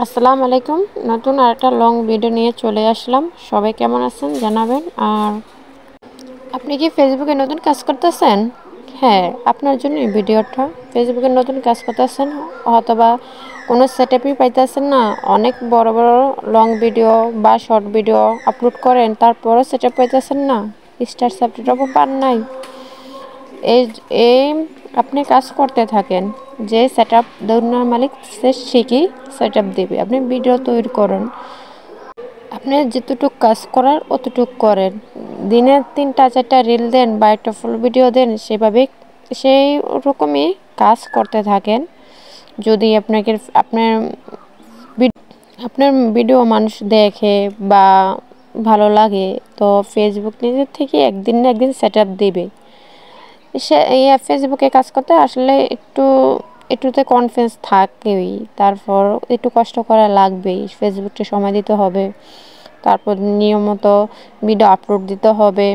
আসসালামু আলাইকুম। নতুন আরেকটা লং ভিডিও নিয়ে চলে আসলাম। সবাই কেমন আছেন জানাবেন। আর আপনি কি ফেসবুকে নতুন কাজ করতেছেন? হ্যাঁ, আপনার জন্য এই ভিডিওটা। ফেসবুকে নতুন কাজ করতেছেন অথবা কোনো সেটআপই পাইতেছেন না, অনেক বড় বড় লং ভিডিও বা শর্ট ভিডিও আপলোড করেন, তারপরও সেটআপ পাইতেছেন না, স্টার সাবস্ক্রাইবও পান নাই। এই এই আপনি কাজ করতে থাকেন, যে সেটআপ দুনিয়ার মালিক সে ঠিকই সেটআপ দেবে। আপনি ভিডিও তৈরি করেন, আপনি যতটুক কাজ করার অতটুক করেন। দিনে 3টা 4টা রিল দেন বা একটা ফুল ভিডিও দেন, সেভাবে সেই রকমই কাজ করতে থাকেন। যদি আপনাকে আপনার ভিডিও মানুষ দেখে বা ভালো লাগে, তো ফেসবুক নিজের থেকে একদিন না একদিন সেটআপ দেবে। সে এই ফেসবুকে কাজ করতে আসলে একটুতে কনফিডেন্স থাকেই, তারপর একটু কষ্ট করা লাগবেই। ফেসবুকটা সময় দিতে হবে, তারপর নিয়মিত ভিডিও আপলোড দিতে হবে।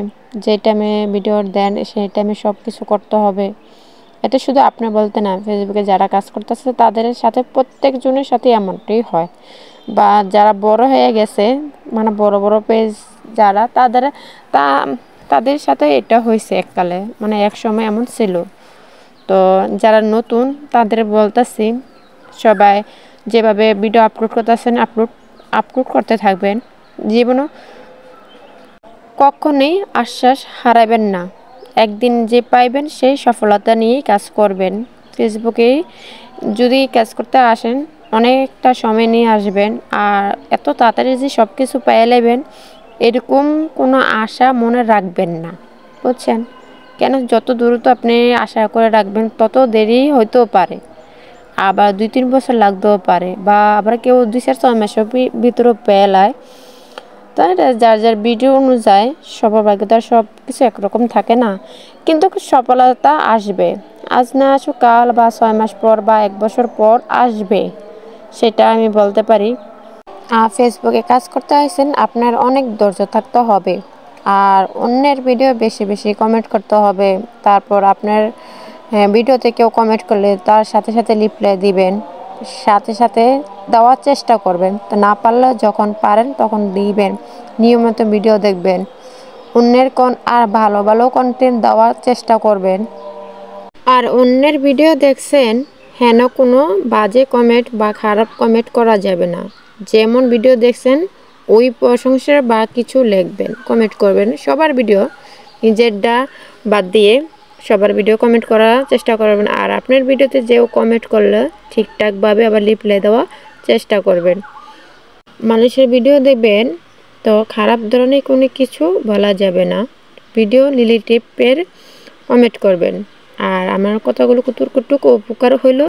যে টাইমে ভিডিও দেন সেই টাইমে সব কিছু করতে হবে। এটা শুধু আপনি বলতে না, ফেসবুকে যারা কাজ করতেছে তাদের সাথে প্রত্যেকজনের সাথে এমনটাই হয়। বা যারা বড় হয়ে গেছে, মানে বড় বড় পেজ যারা, তা তাদের সাথে এটা হয়েছে এককালে, মানে এক সময় এমন ছিল। তো যারা নতুন তাদের বলতেছি, সবাই যেভাবে ভিডিও আপলোড করতেছেন আপলোড করতে থাকবেন। জীবনও কখনোই আশ্বাস হারাবেন না। একদিন যে পাইবেন সেই সফলতা নিয়েই কাজ করবেন। ফেসবুকে যদি কাজ করতে আসেন, অনেকটা সময় নিয়ে আসবেন। আর এত তাড়াতাড়ি যে সব কিছু পেয়ে নেবেন এরকম কোনো আশা মনে রাখবেন না, বুঝছেন? কেন, যত দ্রুত আপনি আশা করে রাখবেন তত দেরি হইতেও পারে, আবার 2-3 বছর লাগতেও পারে, বা আবার কেউ 2-4-6 মাসের ভিতরেও পেলায়। তাই যার যার ভিডিও অনুযায়ী সবার ভাগ্য তো আর সব কিছু একরকম থাকে না। কিন্তু সফলতা আসবে, আজ না আসুক কাল, বা 6 মাস পর বা 1 বছর পর আসবে, সেটা আমি বলতে পারি। ফেসবুকে কাজ করতে আসছেন, আপনার অনেক ধৈর্য থাকতে হবে। আর অন্যের ভিডিও বেশি বেশি কমেন্ট করতে হবে। তারপর আপনার ভিডিওতে কেউ কমেন্ট করলে তার সাথে সাথে রিপ্লাই দিবেন, সাথে সাথে দেওয়ার চেষ্টা করবেন। তো না পারলে যখন পারেন তখন দিবেন। নিয়মিত ভিডিও দেখবেন, অন্যের আর ভালো ভালো কন্টেন্ট দেওয়ার চেষ্টা করবেন। আর অন্যের ভিডিও দেখছেন, হেন কোনো বাজে কমেন্ট বা খারাপ কমেন্ট করা যাবে না। যেমন ভিডিও দেখছেন ওই প্রশংসার বা কিছু লিখবেন, কমেন্ট করবেন। সবার ভিডিও, নিজেরটা বাদ দিয়ে সবার ভিডিও কমেন্ট করার চেষ্টা করবেন। আর আপনার ভিডিওতে যেও কমেন্ট করলে ঠিকঠাকভাবে আবার রিপ্লাই দেওয়ার চেষ্টা করবেন। মানুষের ভিডিও দেখবেন তো খারাপ ধরনের কোনো কিছু বলা যাবে না, ভিডিও রিলেটিভের কমেন্ট করবেন। আর আমার কথাগুলো কুটুক উপকার হইল।